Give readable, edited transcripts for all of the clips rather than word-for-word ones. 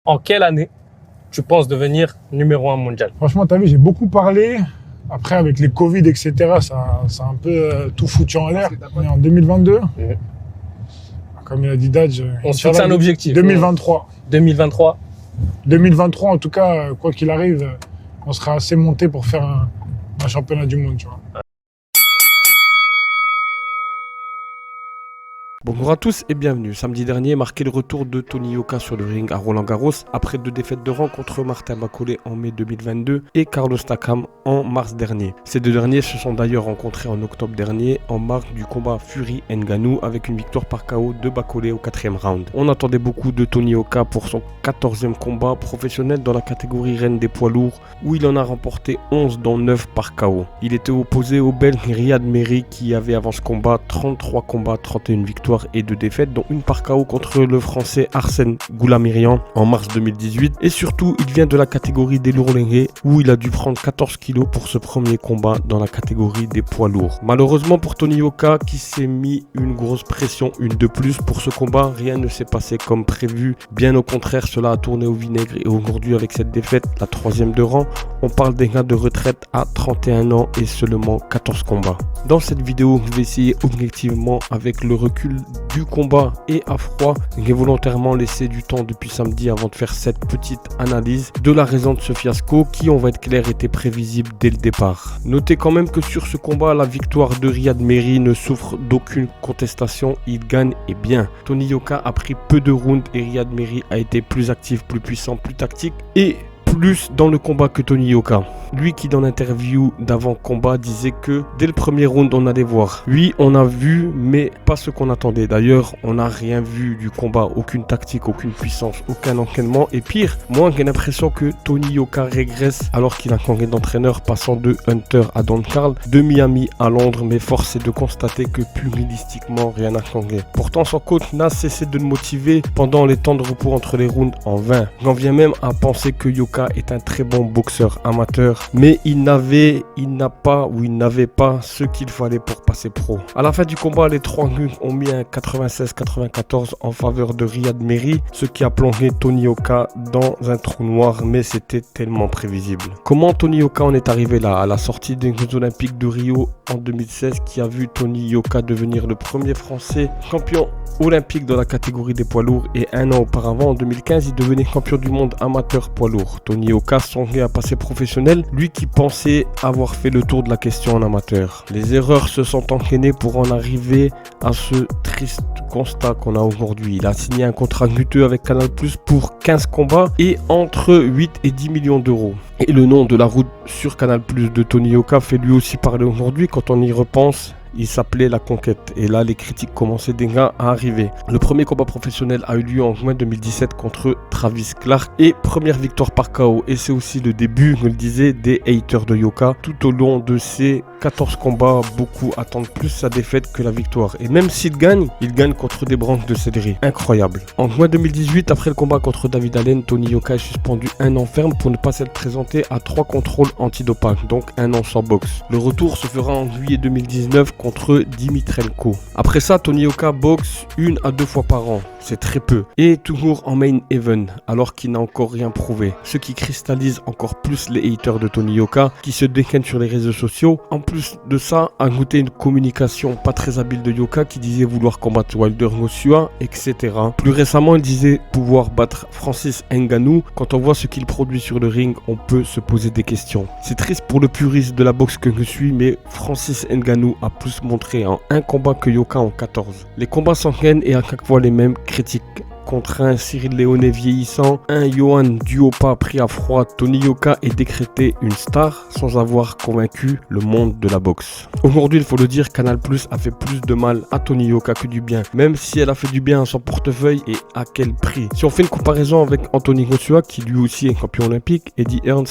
En quelle année tu penses devenir numéro 1 mondial? Franchement, tu as vu, j'ai beaucoup parlé. Après, avec les Covid, etc., ça a un peu tout foutu en l'air. On est en 2022. Comme il a dit Dadj, on se fixe un objectif. 2023. 2023. 2023, en tout cas, quoi qu'il arrive, on sera assez monté pour faire un championnat du monde, tu vois. Bonjour à tous et bienvenue. Samedi dernier marqué le retour de Tony Yoka sur le ring à Roland-Garros après 2 défaites de rang contre Martin Bacolé en mai 2022 et Carlos Takam en mars dernier. Ces deux derniers se sont d'ailleurs rencontrés en octobre dernier en marque du combat Fury Ngannou avec une victoire par KO de Bacolé au 4e round. On attendait beaucoup de Tony Yoka pour son 14e combat professionnel dans la catégorie reine des poids lourds où il en a remporté 11 dont 9 par KO. Il était opposé au Belge Riyad Merhi qui avait avant ce combat 33 combats, 31 victoires et 2 défaites, dont une par KO contre le français Arsène Goulamirian en mars 2018. Et surtout, il vient de la catégorie des lourds légers où il a dû prendre 14 kilos pour ce premier combat dans la catégorie des poids lourds. Malheureusement pour Tony Yoka qui s'est mis une grosse pression, une de plus pour ce combat, rien ne s'est passé comme prévu. Bien au contraire, cela a tourné au vinaigre et aujourd'hui avec cette défaite, la 3e de rang, on parle d'un gars de retraite à 31 ans et seulement 14 combats. Dans cette vidéo, je vais essayer objectivement avec le recul du combat et à froid. J'ai volontairement laissé du temps depuis samedi avant de faire cette petite analyse de la raison de ce fiasco qui, on va être clair, était prévisible dès le départ. Notez quand même que sur ce combat, la victoire de Riyad Merhi ne souffre d'aucune contestation, il gagne et bien. Tony Yoka a pris peu de rounds et Riyad Merhi a été plus actif, plus puissant, plus tactique et plus dans le combat que Tony Yoka. Lui qui dans l'interview d'avant-combat disait que dès le premier round on allait voir. Oui, on a vu mais pas ce qu'on attendait. D'ailleurs, on n'a rien vu du combat, aucune tactique, aucune puissance, aucun enchaînement. Et pire, moi j'ai l'impression que Tony Yoka régresse alors qu'il a changé d'entraîneur passant de Hunter à Don Carl, de Miami à Londres, mais force est de constater que puristiquement rien n'a changé. Pourtant son coach n'a cessé de le motiver pendant les temps de repos entre les rounds en vain. J'en viens même à penser que Yoka est un très bon boxeur amateur, mais il n'avait pas ce qu'il fallait pour passer pro. À la fin du combat, les 3 guns ont mis un 96-94 en faveur de Riyad Merhi, ce qui a plongé Tony Yoka dans un trou noir, mais c'était tellement prévisible. Comment Tony Yoka en est arrivé là? À la sortie des Jeux Olympiques de Rio en 2016 qui a vu Tony Yoka devenir le premier français champion olympique dans la catégorie des poids lourds et un an auparavant, en 2015, il devenait champion du monde amateur poids lourd. Tony Yoka songeait à passer professionnel, lui qui pensait avoir fait le tour de la question en amateur. Les erreurs se sont enchaînées pour en arriver à ce triste constat qu'on a aujourd'hui. Il a signé un contrat juteux avec Canal+ pour 15 combats et entre 8 et 10 millions d'euros. Et le nom de la route sur Canal+ de Tony Yoka fait lui aussi parler aujourd'hui quand on y repense. Il s'appelait La Conquête et là les critiques commençaient déjà à arriver. Le premier combat professionnel a eu lieu en juin 2017 contre Travis Clark et première victoire par KO. Et c'est aussi le début, je le disais, des haters de Yoka. Tout au long de ces 14 combats, beaucoup attendent plus sa défaite que la victoire. Et même s'il gagne, il gagne contre des branches de céleri. Incroyable. En juin 2018, après le combat contre David Allen, Tony Yoka est suspendu 1 an ferme pour ne pas s'être présenté à 3 contrôles antidopage, donc 1 an sans boxe. Le retour se fera en juillet 2019 contre Dimitrenko. Après ça, Tony Yoka boxe 1 à 2 fois par an. C'est très peu. Et toujours en main event, alors qu'il n'a encore rien prouvé. Ce qui cristallise encore plus les haters de Tony Yoka, qui se dégainent sur les réseaux sociaux. En plus de ça, ajouter une communication pas très habile de Yoka qui disait vouloir combattre Wilder Joshua, etc. Plus récemment, il disait pouvoir battre Francis Ngannou. Quand on voit ce qu'il produit sur le ring, on peut se poser des questions. C'est triste pour le puriste de la boxe que je suis, mais Francis Ngannou a plus montré en un combat que Yoka en 14. Les combats s'enchaînent et à chaque fois les mêmes critiques. Contre un Cyril Léonet vieillissant, un Johan Duhaupas pris à froid, Tony Yoka est décrété une star sans avoir convaincu le monde de la boxe. Aujourd'hui, il faut le dire, Canal+ a fait plus de mal à Tony Yoka que du bien, même si elle a fait du bien à son portefeuille et à quel prix. Si on fait une comparaison avec Anthony Joshua, qui lui aussi est champion olympique, Eddie Hearn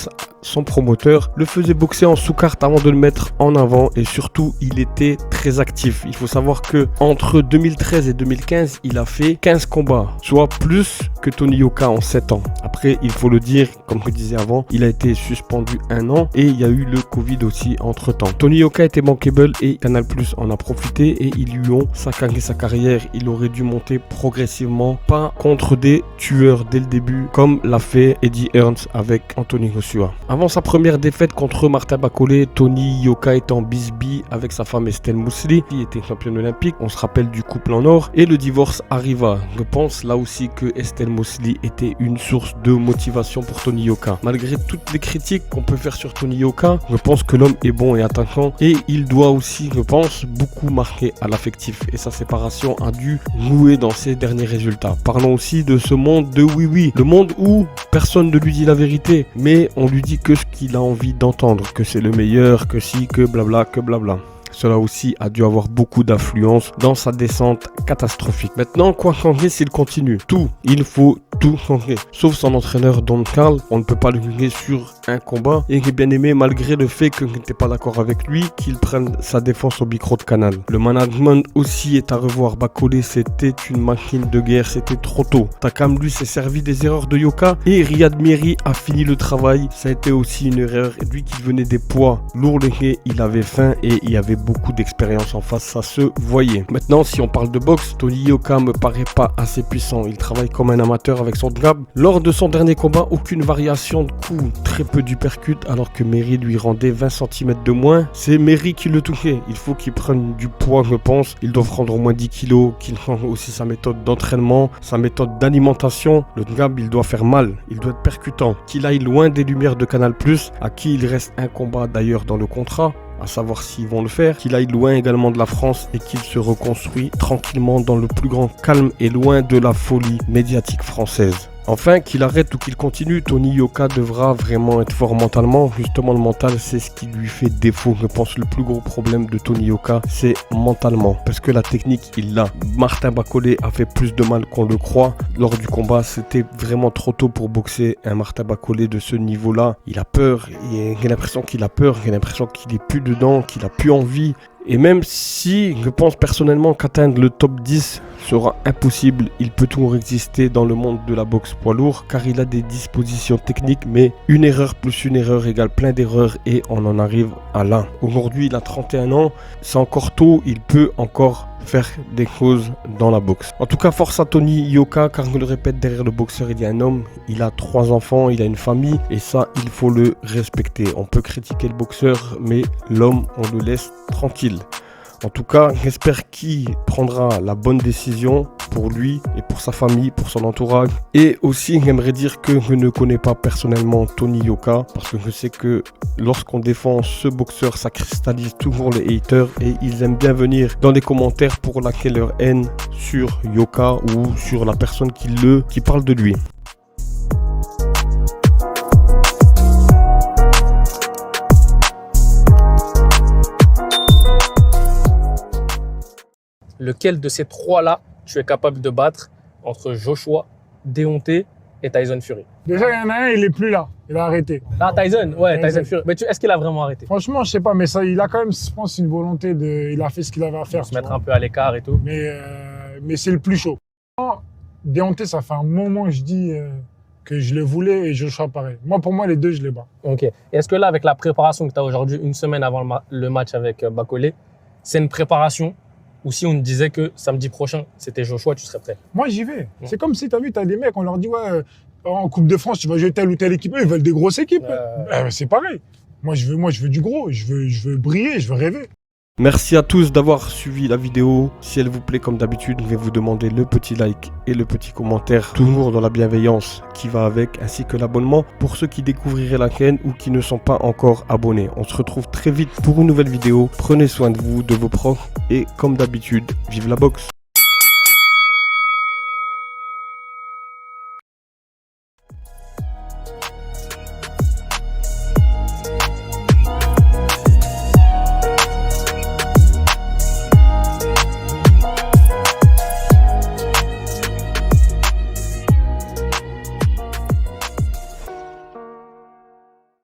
son promoteur, le faisait boxer en sous-carte avant de le mettre en avant et surtout il était très actif. Il faut savoir que entre 2013 et 2015, il a fait 15 combats, soit plus que Tony Yoka en 7 ans. Après, il faut le dire, comme je disais avant, il a été suspendu 1 an et il y a eu le Covid aussi entre temps. Tony Yoka était bankable et Canal+ en a profité et ils lui ont saccagé sa carrière. Il aurait dû monter progressivement, pas contre des tueurs dès le début comme l'a fait Eddie Hearn avec Anthony Joshua. Avant sa première défaite contre Martin Bakole, Tony Yoka était en bisbille avec sa femme Estelle Mously, qui était championne olympique. On se rappelle du couple en or et le divorce arriva. Je pense là aussi que Estelle Mously était une source de motivation pour Tony Yoka. Malgré toutes les critiques qu'on peut faire sur Tony Yoka, je pense que l'homme est bon et attaquant et il doit aussi, je pense, beaucoup marquer à l'affectif et sa séparation a dû jouer dans ses derniers résultats. Parlons aussi de ce monde de oui-oui, le monde où personne ne lui dit la vérité, mais on lui dit que ce qu'il a envie d'entendre, que c'est le meilleur, que si, que blabla, que blabla. Cela aussi a dû avoir beaucoup d'influence dans sa descente catastrophique. Maintenant, quoi changer s'il continue? Tout, il faut tout changer. Sauf son entraîneur Don Carl, on ne peut pas le juger sur un combat. Et j'ai bien aimé, malgré le fait que je n'étais pas d'accord avec lui, qu'il prenne sa défense au micro de Canal. Le management aussi est à revoir. Bakole, c'était une machine de guerre, c'était trop tôt. Takam, lui, s'est servi des erreurs de Yoka et Riyad Miri a fini le travail. Ça a été aussi une erreur. Lui qui venait des poids lourds légers, il avait faim et il y avait beaucoup d'expérience en face, ça se voyait. Maintenant, si on parle de boxe, Tony Yoka me paraît pas assez puissant. Il travaille comme un amateur avec son jab. Lors de son dernier combat, aucune variation de coup, très peu d'uppercut, alors que Meri lui rendait 20 cm de moins. C'est Meri qui le touchait. Il faut qu'il prenne du poids, je pense. Il doit prendre au moins 10 kg, qu'il change aussi sa méthode d'entraînement, sa méthode d'alimentation. Le jab, il doit faire mal, il doit être percutant. Qu'il aille loin des lumières de Canal+, à qui il reste un combat d'ailleurs dans le contrat, à savoir s'ils vont le faire, qu'il aille loin également de la France et qu'il se reconstruit tranquillement dans le plus grand calme et loin de la folie médiatique française. Enfin, qu'il arrête ou qu'il continue, Tony Yoka devra vraiment être fort mentalement. Justement, le mental, c'est ce qui lui fait défaut. Je pense que le plus gros problème de Tony Yoka, c'est mentalement. Parce que la technique, il l'a. Martin Bakole a fait plus de mal qu'on le croit. Lors du combat, c'était vraiment trop tôt pour boxer un Martin Bakole de ce niveau-là. Il a peur. J'ai l'impression qu'il a peur. J'ai l'impression qu'il est plus dedans, qu'il a plus envie. Et même si je pense personnellement qu'atteindre le top 10 sera impossible, il peut toujours exister dans le monde de la boxe poids lourd car il a des dispositions techniques, mais une erreur plus une erreur égale plein d'erreurs et on en arrive à là. Aujourd'hui, il a 31 ans, c'est encore tôt, il peut encore faire des choses dans la boxe. En tout cas, force à Tony Yoka, car je le répète, derrière le boxeur, il y a un homme, il a 3 enfants, il a une famille, et ça, il faut le respecter. On peut critiquer le boxeur, mais l'homme, on le laisse tranquille. En tout cas, j'espère qu'il prendra la bonne décision pour lui et pour sa famille, pour son entourage. Et aussi, j'aimerais dire que je ne connais pas personnellement Tony Yoka parce que je sais que lorsqu'on défend ce boxeur, ça cristallise toujours les haters et ils aiment bien venir dans les commentaires pour laquer leur haine sur Yoka ou sur la personne qui parle de lui. Lequel de ces trois-là tu es capable de battre entre Joshua, Deontay et Tyson Fury? Déjà, il y en a un, il est plus là. Il a arrêté. Ah, Tyson, ouais, Tyson Fury. Mais est-ce qu'il a vraiment arrêté? Franchement, je sais pas, mais ça, il a quand même, je pense, une volonté de. Il a fait ce qu'il avait à faire. De se mettre un peu à l'écart et tout. Mais c'est le plus chaud. Deontay, ça fait un moment que je dis que je le voulais et Joshua pareil. Moi, pour moi, les deux, je les bats. Ok. Et est-ce que là, avec la préparation que tu as aujourd'hui, une semaine avant le match avec Bakole, c'est une préparation? Ou si on te disait que samedi prochain, c'était Joshua, tu serais prêt? Moi, j'y vais. Ouais. C'est comme si, tu as vu, tu as des mecs, on leur dit, ouais, en Coupe de France, tu vas jouer telle ou telle équipe. Eux, ils veulent des grosses équipes. C'est pareil. Moi, je veux du gros. Je veux briller, je veux rêver. Merci à tous d'avoir suivi la vidéo. Si elle vous plaît comme d'habitude, je vais vous demander le petit like et le petit commentaire, toujours dans la bienveillance qui va avec, ainsi que l'abonnement pour ceux qui découvriraient la chaîne ou qui ne sont pas encore abonnés. On se retrouve très vite pour une nouvelle vidéo. Prenez soin de vous, de vos proches et comme d'habitude, vive la boxe.